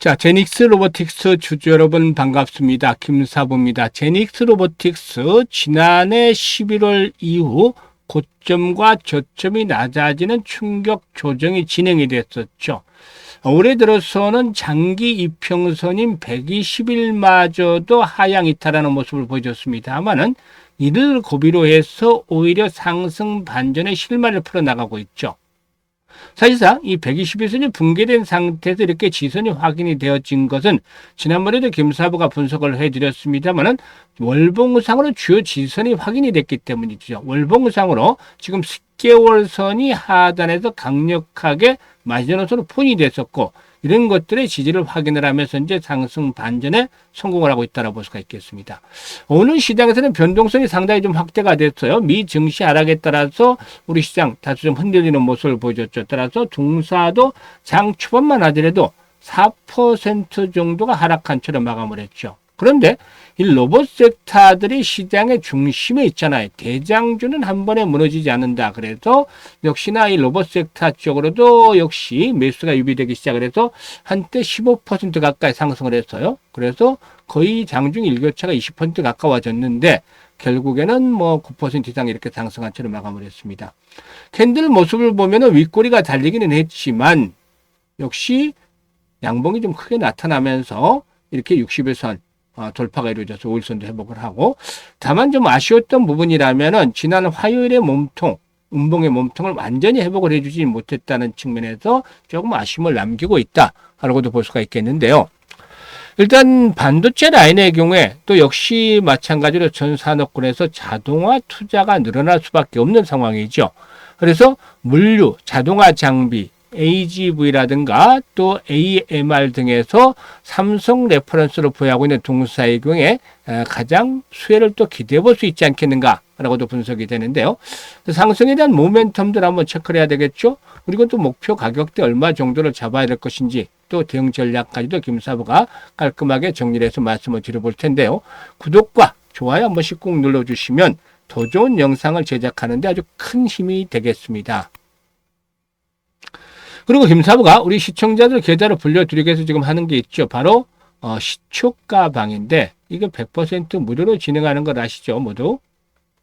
자, 제닉스 로보틱스 주주 여러분 반갑습니다. 김사부입니다. 제닉스 로보틱스 지난해 11월 이후 고점과 저점이 낮아지는 충격 조정이 진행이 됐었죠. 올해 들어서는 장기 이평선인 120일마저도 하향 이탈하는 모습을 보여줬습니다만은 이를 고비로 해서 오히려 상승 반전의 실마리를 풀어나가고 있죠. 사실상 이 121선이 붕괴된 상태에서 이렇게 지선이 확인이 되어진 것은 지난번에도 김사부가 분석을 해드렸습니다만은 월봉상으로 주요 지선이 확인이 됐기 때문이죠. 월봉상으로 지금 10개월 선이 하단에서 강력하게 마지노선으로 포인이 됐었고, 이런 것들의 지지를 확인을 하면서 이제 상승 반전에 성공을 하고 있다고 볼 수가 있겠습니다. 오늘 시장에서는 변동성이 상당히 좀 확대가 됐어요. 미 증시 하락에 따라서 우리 시장 다소 좀 흔들리는 모습을 보여줬죠. 따라서 동사도 장 초반만 하더라도 4% 정도가 하락한 채로 마감을 했죠. 그런데 이 로봇 섹터들이 시장의 중심에 있잖아요. 대장주는 한 번에 무너지지 않는다. 그래서 역시나 이 로봇 섹터 쪽으로도 역시 매수가 유비되기 시작을 해서 한때 15% 가까이 상승을 했어요. 그래서 거의 장중 일교차가 20% 가까워졌는데 결국에는 뭐 9% 이상 이렇게 상승한 채로 마감을 했습니다. 캔들 모습을 보면은 윗꼬리가 달리기는 했지만 역시 양봉이 좀 크게 나타나면서 이렇게 60일선 돌파가 이루어져서 5일선도 회복을 하고, 다만 좀 아쉬웠던 부분이라면은 지난 화요일의 몸통, 음봉의 몸통을 완전히 회복을 해주지 못했다는 측면에서 조금 아쉬움을 남기고 있다라고도 볼 수가 있겠는데요. 일단 반도체 라인의 경우에 또 역시 마찬가지로 전 산업군에서 자동화 투자가 늘어날 수밖에 없는 상황이죠. 그래서 물류, 자동화 장비, AGV라든가 또 AMR 등에서 삼성 레퍼런스로 보유하고 있는 동사의 경우에 가장 수혜를 또 기대해 볼 수 있지 않겠는가라고도 분석이 되는데요. 상승에 대한 모멘텀들 한번 체크를 해야 되겠죠. 그리고 또 목표 가격대 얼마 정도를 잡아야 될 것인지, 또 대응 전략까지도 김사부가 깔끔하게 정리를 해서 말씀을 드려볼 텐데요. 구독과 좋아요 한 번씩 꼭 눌러주시면 더 좋은 영상을 제작하는 데 아주 큰 힘이 되겠습니다. 그리고 김사부가 우리 시청자들 계좌로 불려드리기 위해서 지금 하는 게 있죠. 바로 시초가방인데 이게 100% 무료로 진행하는 걸 아시죠, 모두?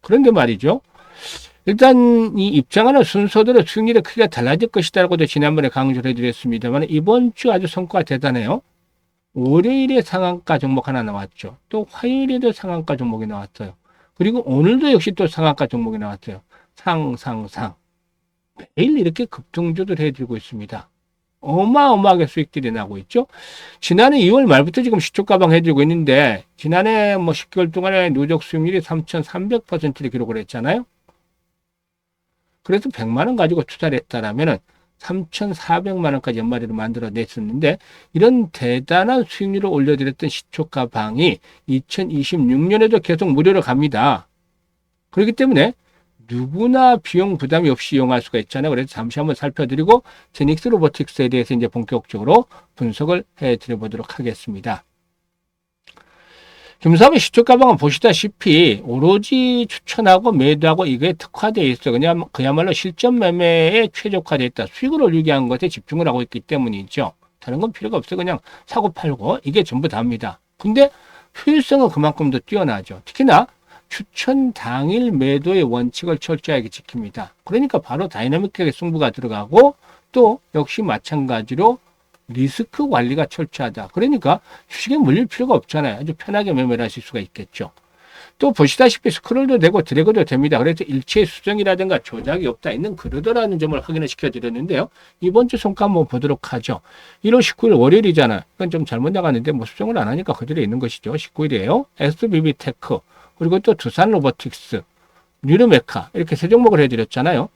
그런데 말이죠. 일단 이 입장하는 순서대로 수익률이 크게 달라질 것이다라고도 지난번에 강조를 해드렸습니다만 이번 주 아주 성과가 대단해요. 월요일에 상한가 종목 하나 나왔죠. 또 화요일에도 상한가 종목이 나왔어요. 그리고 오늘도 역시 또 상한가 종목이 나왔어요. 상상상. 매일 이렇게 급등조를 해드리고 있습니다. 어마어마하게 수익들이 나고 있죠. 지난해 2월 말부터 지금 시초가방 해드리고 있는데 지난해 뭐 10개월 동안에 누적 수익률이 3,300%를 기록을 했잖아요. 그래서 100만 원 가지고 투자를 했다라면은 3,400만 원까지 연말에로 만들어 냈었는데, 이런 대단한 수익률을 올려드렸던 시초가방이 2026년에도 계속 무료로 갑니다. 그렇기 때문에 누구나 비용 부담이 없이 이용할 수가 있잖아요. 그래서 잠시 한번 살펴드리고 제닉스 로보틱스에 대해서 이제 본격적으로 분석을 해드려보도록 하겠습니다. 김사부 시초가방은 보시다시피 오로지 추천하고 매도하고 이게 특화되어 있어. 그냥 그야말로 실전 매매에 최적화되어 있다. 수익을 올리기 위한 것에 집중을 하고 있기 때문이죠. 다른 건 필요가 없어요. 그냥 사고 팔고 이게 전부 다입니다. 근데 효율성은 그만큼 더 뛰어나죠. 특히나 추천 당일 매도의 원칙을 철저하게 지킵니다. 그러니까 바로 다이나믹하게 승부가 들어가고, 또 역시 마찬가지로 리스크 관리가 철저하다. 그러니까 주식에 물릴 필요가 없잖아요. 아주 편하게 매매를 하실 수가 있겠죠. 또 보시다시피 스크롤도 되고 드래그도 됩니다. 그래서 일체 수정이라든가 조작이 없다, 있는 그러더라는 점을 확인을 시켜드렸는데요. 이번 주 성과 한번 보도록 하죠. 1월 19일 월요일이잖아요. 이건 좀 잘못 나갔는데 뭐 수정을 안 하니까 그대로 있는 것이죠. 19일이에요. SBB테크, 그리고 또 두산 로보틱스, 뉴르메카, 이렇게 세 종목을 해드렸잖아요.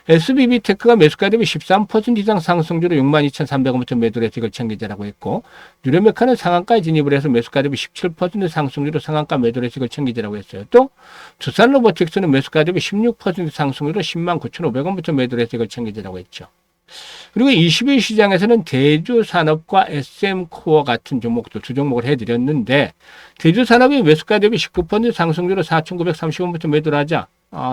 SBB테크가 매수가 대비 13% 이상 상승주로 62,300원부터 매도를 해서 이걸 챙기자라고 했고, 뉴르메카는 상한가에 진입을 해서 매수가 대비 17% 상승주로 상한가 매도를 해서 이걸 챙기자라고 했어요. 또 두산 로보틱스는 매수가 대비 16% 상승주로 109,500원부터 매도를 해서 이걸 챙기자라고 했죠. 그리고 20일 시장에서는 대주산업과 SM코어 같은 종목도 두 종목을 해드렸는데, 대주산업이 매수가 대비 19% 상승률로 4,930원부터 매도를 하자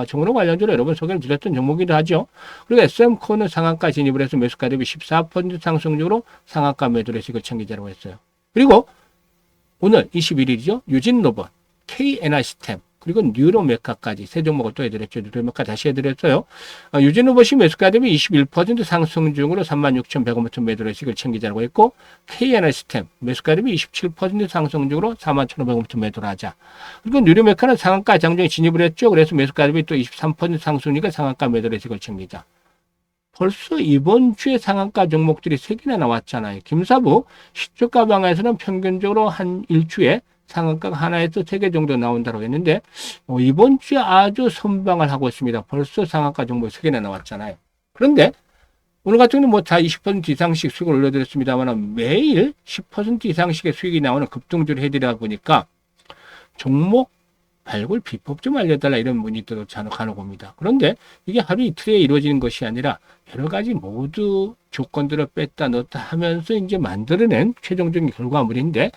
정로 관련주로 여러분 소개를 드렸던 종목이기도 하죠. 그리고 SM코는 상한가 진입을 해서 매수가 대비 14% 상승 중으로 상한가 매도를 해서 이걸 챙기자라고 했어요. 그리고 오늘 21일이죠. 유진로봇, KNI스템, 그리고 뉴로메카까지 세 종목을 또 해드렸죠. 뉴로메카 다시 해드렸어요. 유진로봇이 매수가 대비 21% 상승 중으로 36,100원부터 매도를 해서 이걸 챙기자라고 했고, KNI스템 매수가 대비 27% 상승 중으로 41,500원부터 매도를 하자. 그리고 뉴로메카는 상한가 장중에 진입을 했죠. 그래서 매수가 대비 또 23% 상승이니까 상한가 매도를 해서 이걸 챙기자. 벌써 이번 주에 상한가 종목들이 3개나 나왔잖아요. 김사부 시초가 방에서는 평균적으로 한 일주에 상한가가 하나에서 3개 정도 나온다고 했는데 이번 주에 아주 선방을 하고 있습니다. 벌써 상한가 종목이 3개나 나왔잖아요. 그런데 오늘 같은 경우는 뭐 다 20% 이상씩 수익을 올려드렸습니다만 매일 10% 이상씩의 수익이 나오는 급등주를 해드리다 보니까 종목 발굴 비법 좀 알려달라 이런 문의도 간혹 옵니다. 그런데 이게 하루 이틀에 이루어지는 것이 아니라 여러 가지 모두 조건들을 뺐다 넣었다 하면서 이제 만들어낸 최종적인 결과물인데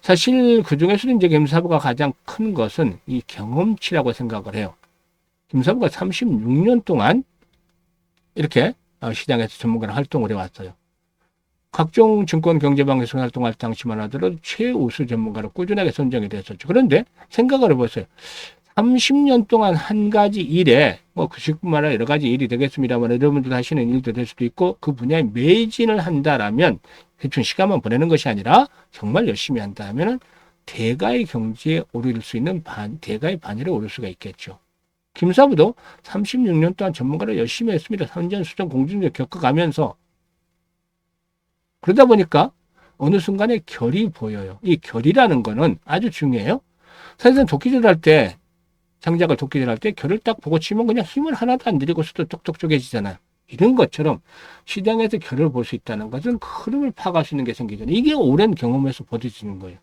사실 그 중에서도 이제 김사부가 가장 큰 것은 이 경험치라고 생각을 해요. 김사부가 36년 동안 이렇게 시장에서 전문가로 활동을 해왔어요. 각종 증권 경제방에서 활동할 당시만 하더라도 최우수 전문가로 꾸준하게 선정이 됐었죠. 그런데 생각을 해보세요. 30년 동안 한 가지 일에 뭐 그식뿐만 아니라 여러 가지 일이 되겠습니다만 여러분들 하시는 일도 될 수도 있고 그 분야에 매진을 한다라면 대충 시간만 보내는 것이 아니라 정말 열심히 한다 하면은 대가의 경지에 오를 수 있는 대가의 반열에 오를 수가 있겠죠. 김사부도 36년 동안 전문가로 열심히 했습니다. 선전수전 공중전 겪어가면서 그러다 보니까 어느 순간에 결이 보여요. 이 결이라는 거는 아주 중요해요. 사실은 도끼질 할 때, 장작을 도끼질 할 때 결을 딱 보고 치면 그냥 힘을 하나도 안 들이고서도 톡톡 쪼개지잖아요. 이런 것처럼 시장에서 결을 볼 수 있다는 것은 흐름을 파악할 수 있는 게 생기잖아요. 이게 오랜 경험에서 벌어지는 거예요.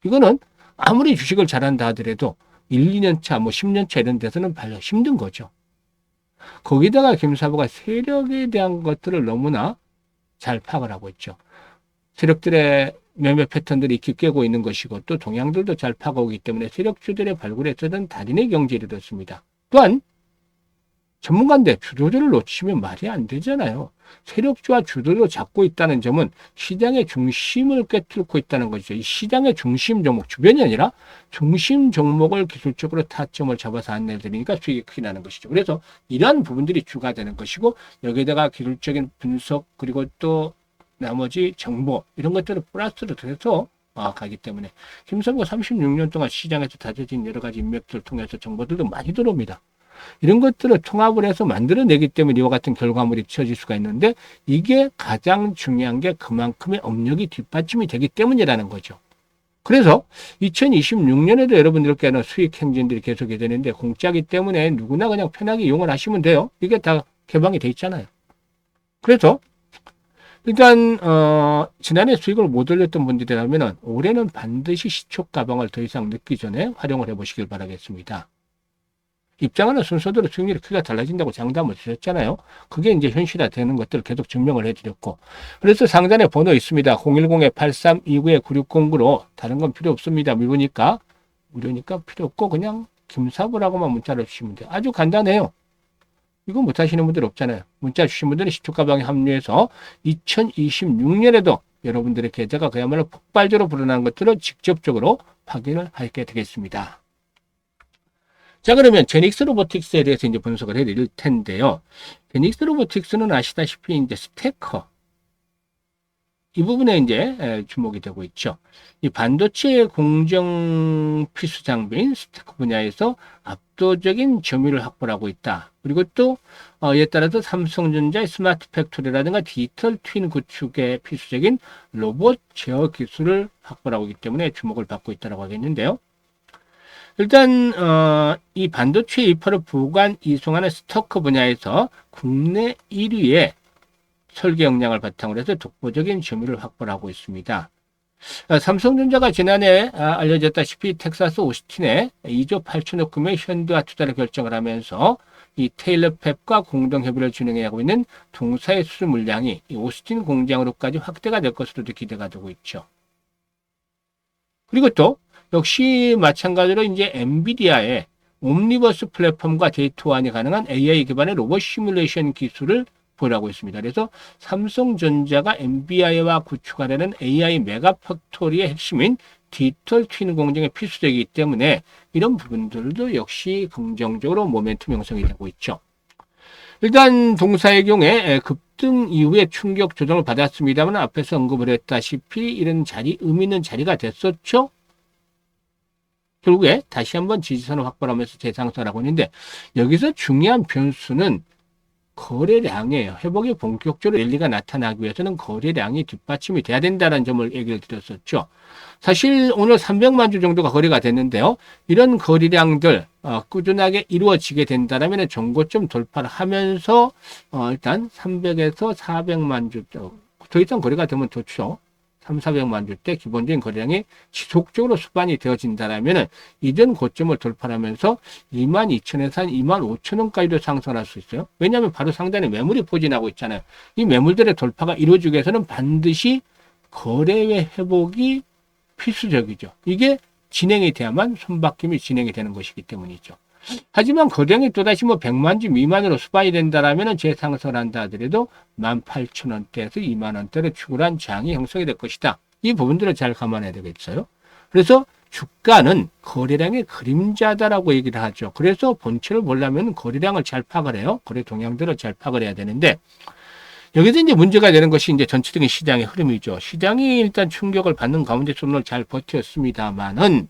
이거는 아무리 주식을 잘한다 하더라도 1, 2년 차, 뭐 10년 차 이런 데서는 발려 힘든 거죠. 거기다가 김사부가 세력에 대한 것들을 너무나 잘 파악을 하고 있죠. 세력들의 매매 패턴들이 익히 꿰고 있는 것이고 또 동향들도 잘 파악하고 있기 때문에 세력주들의 발굴에서는 달인의 경지에 이르렀습니다. 또한 전문가인데 주도주를 놓치면 말이 안 되잖아요. 세력주와 주도를 잡고 있다는 점은 시장의 중심을 꿰뚫고 있다는 거죠. 이 시장의 중심 종목, 주변이 아니라 중심 종목을 기술적으로 타점을 잡아서 안내드리니까 수익이 크게 나는 것이죠. 그래서 이러한 부분들이 주가 되는 것이고 여기에다가 기술적인 분석 그리고 또 나머지 정보 이런 것들을 플러스로 더해서 가기 때문에 김사부가 36년 동안 시장에서 다져진 여러 가지 인맥들을 통해서 정보들도 많이 들어옵니다. 이런 것들을 통합을 해서 만들어내기 때문에 이와 같은 결과물이 처질 수가 있는데 이게 가장 중요한 게 그만큼의 업력이 뒷받침이 되기 때문이라는 거죠. 그래서 2026년에도 여러분들께는 수익 행진들이 계속이 되는데 공짜기 때문에 누구나 그냥 편하게 이용을 하시면 돼요. 이게 다 개방이 돼 있잖아요. 그래서 일단 지난해 수익을 못 올렸던 분들이라면 올해는 반드시 시초가방을 더 이상 늦기 전에 활용을 해보시길 바라겠습니다. 입장하는 순서대로 수익률이 크게 달라진다고 장담을 드렸잖아요. 그게 이제 현실화 되는 것들을 계속 증명을 해드렸고. 그래서 상단에 번호 있습니다. 010-8329-9609로 다른 건 필요 없습니다. 무료니까 필요 없고 그냥 김사부라고만 문자를 주시면 돼요. 아주 간단해요. 이거 못하시는 분들 없잖아요. 문자 주신 분들은 시초가방에 합류해서 2026년에도 여러분들의 계좌가 그야말로 폭발적으로 불어나는 것들을 직접적으로 확인을 하게 되겠습니다. 자, 그러면 제닉스 로보틱스에 대해서 이제 분석을 해드릴 텐데요. 제닉스 로보틱스는 아시다시피 이제 스테커. 이 부분에 이제 주목이 되고 있죠. 이 반도체 공정 필수 장비인 스테커 분야에서 압도적인 점유율을 확보하고 있다. 그리고 또 이에 따라서 삼성전자의 스마트 팩토리라든가 디지털 트윈 구축에 필수적인 로봇 제어 기술을 확보하고 있기 때문에 주목을 받고 있다고 하겠는데요. 일단 이 반도체 이파를 보관 이송하는 스토커 분야에서 국내 1위의 설계 역량을 바탕으로 해서 독보적인 점유율을 확보하고 있습니다. 삼성전자가 지난해 알려졌다시피 텍사스 오스틴에 2조 8천억 금의 현대화 투자를 결정을 하면서 이 테일러팹과 공동 협의를 진행하고 있는 동사의 수주 물량이 이 오스틴 공장으로까지 확대가 될 것으로도 기대가 되고 있죠. 그리고 또 역시 마찬가지로 이제 엔비디아의 옴니버스 플랫폼과 데이터 호환이 가능한 AI 기반의 로봇 시뮬레이션 기술을 보유하고 있습니다. 그래서 삼성전자가 엔비디아와 구축하려는 AI 메가팩토리의 핵심인 디지털 트윈 공정에 필수적이기 때문에 이런 부분들도 역시 긍정적으로 모멘텀 형성이 되고 있죠. 일단 동사의 경우에 급등 이후에 충격 조정을 받았습니다만 앞에서 언급을 했다시피 이런 자리, 의미 있는 자리가 됐었죠. 결국에 다시 한번 지지선을 확보하면서 재상승하고 있는데 여기서 중요한 변수는 거래량이에요. 회복이 본격적으로 랠리가 나타나기 위해서는 거래량이 뒷받침이 돼야 된다는 점을 얘기를 드렸었죠. 사실 오늘 300만 주 정도가 거래가 됐는데요. 이런 거래량들 꾸준하게 이루어지게 된다면 정고점 돌파를 하면서 일단 300에서 400만 주 더 이상 거래가 되면 좋죠. 3, 400만 주 때 기본적인 거래량이 지속적으로 수반이 되어진다면 이전 고점을 돌파하면서 22,000에서 한 25,000원까지도 상승할 수 있어요. 왜냐하면 바로 상단에 매물이 포진하고 있잖아요. 이 매물들의 돌파가 이루어지기 위해서는 반드시 거래의 회복이 필수적이죠. 이게 진행이 돼야만 손바뀜이 진행이 되는 것이기 때문이죠. 하지만 거래량이 또다시 100만 주 미만으로 수반이 된다라면 재상승을 한다 하더라도 18,000원대에서 2만원대를 추구한 장이 형성이 될 것이다. 이 부분들을 잘 감안해야 되겠어요. 그래서 주가는 거래량의 그림자다라고 얘기를 하죠. 그래서 본체를 보려면 거래량을 잘 파악을 해요. 거래 동향들을 잘 파악을 해야 되는데 여기서 이제 문제가 되는 것이 이제 전체적인 시장의 흐름이죠. 시장이 일단 충격을 받는 가운데서 오늘 잘 버텼습니다만은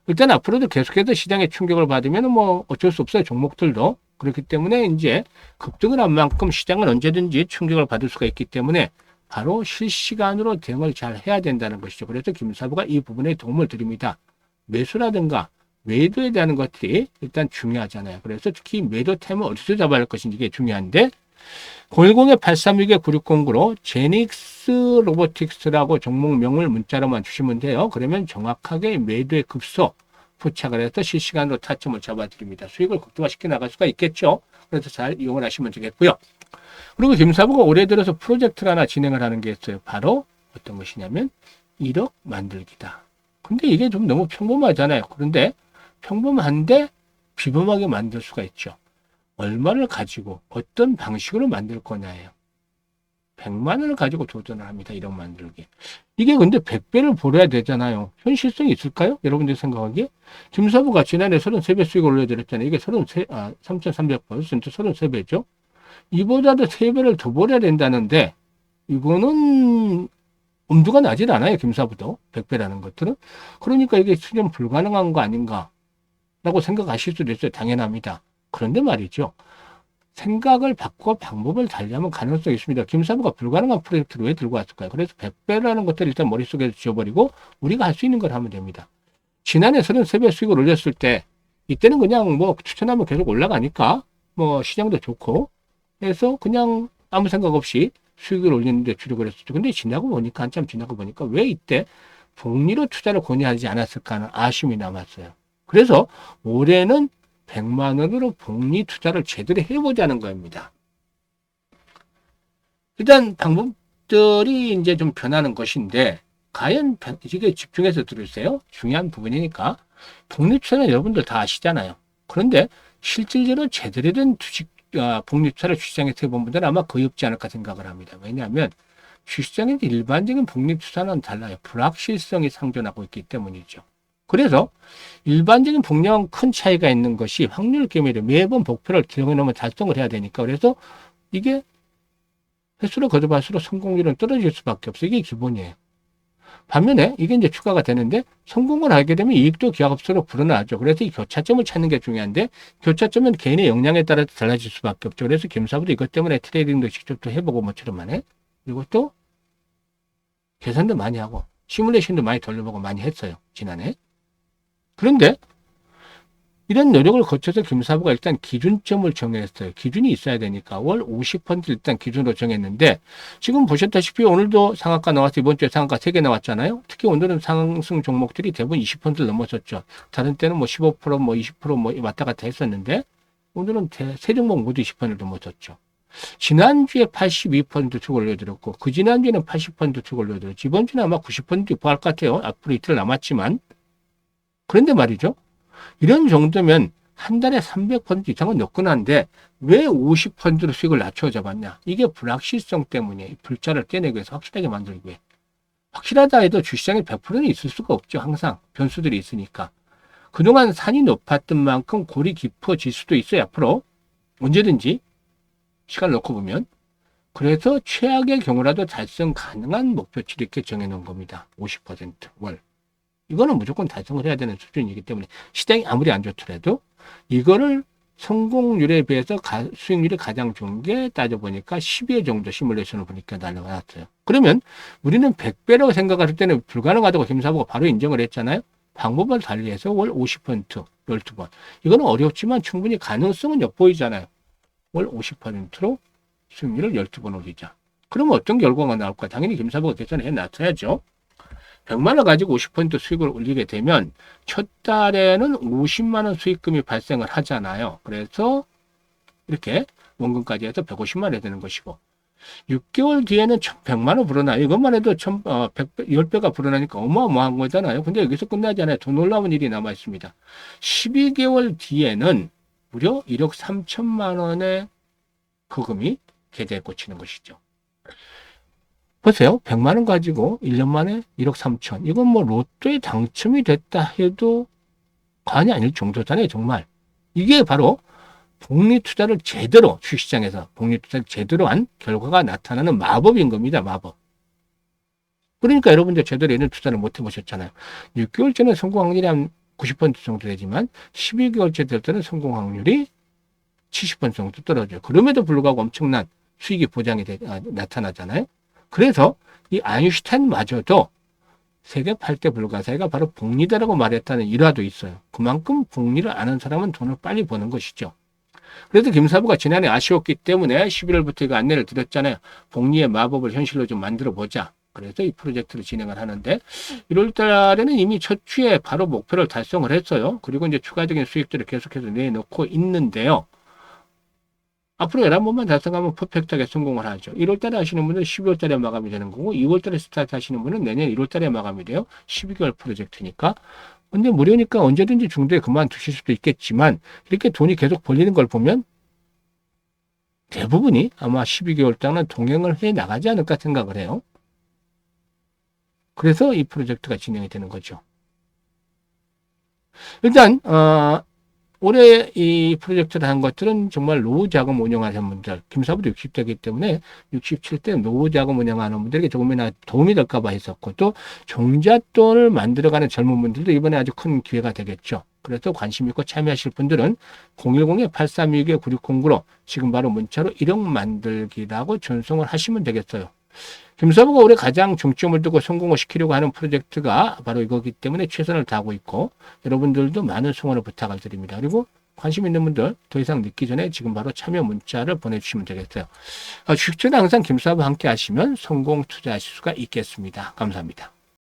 일단 앞으로도 계속해서 시장의 충격을 받으면 어쩔 수 없어요. 종목들도. 그렇기 때문에 이제 급등을 한 만큼 시장은 언제든지 충격을 받을 수가 있기 때문에 바로 실시간으로 대응을 잘 해야 된다는 것이죠. 그래서 김사부가 이 부분에 도움을 드립니다. 매수라든가 매도에 대한 것들이 일단 중요하잖아요. 그래서 특히 매도 타임을 어디서 잡아야 할 것인지 이게 중요한데 010-836-9609로 제닉스 로보틱스라고 종목명을 문자로만 주시면 돼요. 그러면 정확하게 매도의 급소 포착을 해서 실시간으로 타점을 잡아드립니다. 수익을 극대화시켜 나갈 수가 있겠죠. 그래서 잘 이용을 하시면 되겠고요. 그리고 김사부가 올해 들어서 프로젝트를 하나 진행을 하는 게 있어요. 바로 어떤 것이냐면 1억 만들기다. 근데 이게 좀 너무 평범하잖아요. 그런데 평범한데 비범하게 만들 수가 있죠. 얼마를 가지고 어떤 방식으로 만들 거냐예요. 100만 원을 가지고 도전을 합니다. 1억 만들기. 이게 근데 100배를 벌어야 되잖아요. 현실성이 있을까요? 여러분들이 생각하기에? 김사부가 지난해 33배 수익을 올려드렸잖아요. 이게 3,300%, 33배죠. 이보다도 3배를 더 벌어야 된다는데 이거는 엄두가 나질 않아요. 김사부도. 100배라는 것들은. 그러니까 이게 수렴 불가능한 거 아닌가 라고 생각하실 수도 있어요. 당연합니다. 그런데 말이죠. 생각을 바꿔 방법을 달리하면 가능성이 있습니다. 김사부가 불가능한 프로젝트를 왜 들고 왔을까요? 그래서 100배라는 것들을 일단 머릿속에서 지워버리고 우리가 할 수 있는 걸 하면 됩니다. 지난해 33배 수익을 올렸을 때 이때는 그냥 추천하면 계속 올라가니까 시장도 좋고 해서 그냥 아무 생각 없이 수익을 올리는데 주력을 했었죠. 근데 한참 지나고 보니까 왜 이때 복리로 투자를 권유하지 않았을까 하는 아쉬움이 남았어요. 그래서 올해는 100만 원으로 복리 투자를 제대로 해보자는 겁니다. 일단 방법들이 이제 좀 변하는 것인데 과연 이게 집중해서 들으세요. 중요한 부분이니까. 복리 투자는 여러분들 다 아시잖아요. 그런데 실질적으로 제대로 된 복리 투자를 주식시장에서 해본 분들은 아마 거의 없지 않을까 생각을 합니다. 왜냐하면 주식시장에서 일반적인 복리 투자는 달라요. 불확실성이 상존하고 있기 때문이죠. 그래서 일반적인 복리와는 큰 차이가 있는 것이 확률 개미를 매번 목표를 정해놓으면 달성을 해야 되니까 그래서 이게 횟수를 거듭할수록 성공률은 떨어질 수밖에 없어요. 이게 기본이에요. 반면에 이게 이제 추가가 되는데 성공을 하게 되면 이익도 기하급수로 불어나죠. 그래서 이 교차점을 찾는 게 중요한데 교차점은 개인의 역량에 따라 달라질 수밖에 없죠. 그래서 김사부도 이것 때문에 트레이딩도 직접 또 해보고 모처럼 해. 그리고 또 계산도 많이 하고 시뮬레이션도 많이 돌려보고 많이 했어요. 지난해. 그런데 이런 노력을 거쳐서 김사부가 일단 기준점을 정했어요. 기준이 있어야 되니까 월 50% 일단 기준으로 정했는데 지금 보셨다시피 오늘도 상한가 나와서 이번 주에 상한가 3개 나왔잖아요. 특히 오늘은 상승 종목들이 대부분 20%를 넘었었죠. 다른 때는 15% 20% 왔다 갔다 했었는데 오늘은 세 종목 모두 20%를 넘었었죠. 지난주에 82%쭉 올려드렸고 그 지난주에는 80%쭉 올려드렸죠. 이번 주는 아마 90% 유포할 것 같아요. 앞으로 이틀 남았지만 그런데 말이죠. 이런 정도면 한 달에 300% 이상은 넣곤 한데 왜 50%로 수익을 낮춰 잡았냐? 이게 불확실성 때문에 불자를 떼내기 위해서 확실하게 만들기 위해. 확실하다 해도 주시장에 100%는 있을 수가 없죠. 항상 변수들이 있으니까. 그동안 산이 높았던 만큼 골이 깊어질 수도 있어요. 앞으로 언제든지 시간을 놓고 보면. 그래서 최악의 경우라도 달성 가능한 목표치를 이렇게 정해놓은 겁니다. 50% 월. 이거는 무조건 달성을 해야 되는 수준이기 때문에 시장이 아무리 안 좋더라도 이거를 성공률에 비해서 수익률이 가장 좋은 게 따져보니까 10회 정도 시뮬레이션을 보니까 날라왔어요. 그러면 우리는 100배라고 생각할 때는 불가능하다고 김사부가 바로 인정을 했잖아요. 방법을 달리해서 월 50%, 12번. 이거는 어렵지만 충분히 가능성은 엿보이잖아요. 월 50%로 수익률을 12번 올리자. 그러면 어떤 결과가 나올까? 당연히 김사부가 계산을 해놨어야죠. 100만 원 가지고 50% 수익을 올리게 되면 첫 달에는 50만 원 수익금이 발생을 하잖아요. 그래서 이렇게 원금까지 해서 150만 원이 되는 것이고 6개월 뒤에는 1,100만 원 불어나요. 이것만 해도 10배가 불어나니까 어마어마한 거잖아요. 근데 여기서 끝나지 않아요. 더 놀라운 일이 남아 있습니다. 12개월 뒤에는 무려 1억 3천만 원의 거금이 계좌에 꽂히는 것이죠. 보세요. 100만 원 가지고 1년 만에 1억 3천. 이건 뭐 로또에 당첨이 됐다 해도 과언이 아닐 정도잖아요. 정말. 이게 바로 복리 투자를 제대로 주식시장에서 복리 투자를 제대로 한 결과가 나타나는 마법인 겁니다. 마법. 그러니까 여러분들 제대로 이런 투자를 못 해보셨잖아요. 6개월째는 성공 확률이 한 90% 정도 되지만 12개월째 될 때는 성공 확률이 70% 정도 떨어져요. 그럼에도 불구하고 엄청난 수익이 보장이 나타나잖아요. 그래서 이 아인슈타인마저도 세계 8대 불가사의가 바로 복리다라고 말했다는 일화도 있어요. 그만큼 복리를 아는 사람은 돈을 빨리 버는 것이죠. 그래서 김사부가 지난해 아쉬웠기 때문에 11월부터 이거 안내를 드렸잖아요. 복리의 마법을 현실로 좀 만들어 보자. 그래서 이 프로젝트를 진행을 하는데 1월 달에는 이미 첫 주에 바로 목표를 달성을 했어요. 그리고 이제 추가적인 수익들을 계속해서 내놓고 있는데요. 앞으로 11번만 달성하면 퍼펙트하게 성공을 하죠. 1월 달에 하시는 분은 12월 달에 마감이 되는 거고 2월 달에 스타트 하시는 분은 내년 1월 달에 마감이 돼요. 12개월 프로젝트니까. 근데 무료니까 언제든지 중도에 그만두실 수도 있겠지만 이렇게 돈이 계속 벌리는 걸 보면 대부분이 아마 12개월 동안 동행을 해 나가지 않을까 생각을 해요. 그래서 이 프로젝트가 진행이 되는 거죠. 일단 올해 이 프로젝트를 한 것들은 정말 노후 자금 운영하는 분들, 김사부도 60대이기 때문에 67대 노후 자금 운영하는 분들에게 조금이나 도움이 될까 봐 했었고, 또 종잣돈을 만들어가는 젊은 분들도 이번에 아주 큰 기회가 되겠죠. 그래서 관심 있고 참여하실 분들은 010-8362-9609로 지금 바로 문자로 1억 만들기라고 전송을 하시면 되겠어요. 김사부가 올해 가장 중점을 두고 성공을 시키려고 하는 프로젝트가 바로 이거기 때문에 최선을 다하고 있고 여러분들도 많은 송원을 부탁을 드립니다. 그리고 관심 있는 분들 더 이상 늦기 전에 지금 바로 참여 문자를 보내주시면 되겠어요. 주식처는 항상 김사부와 함께 하시면 성공 투자하실 수가 있겠습니다. 감사합니다.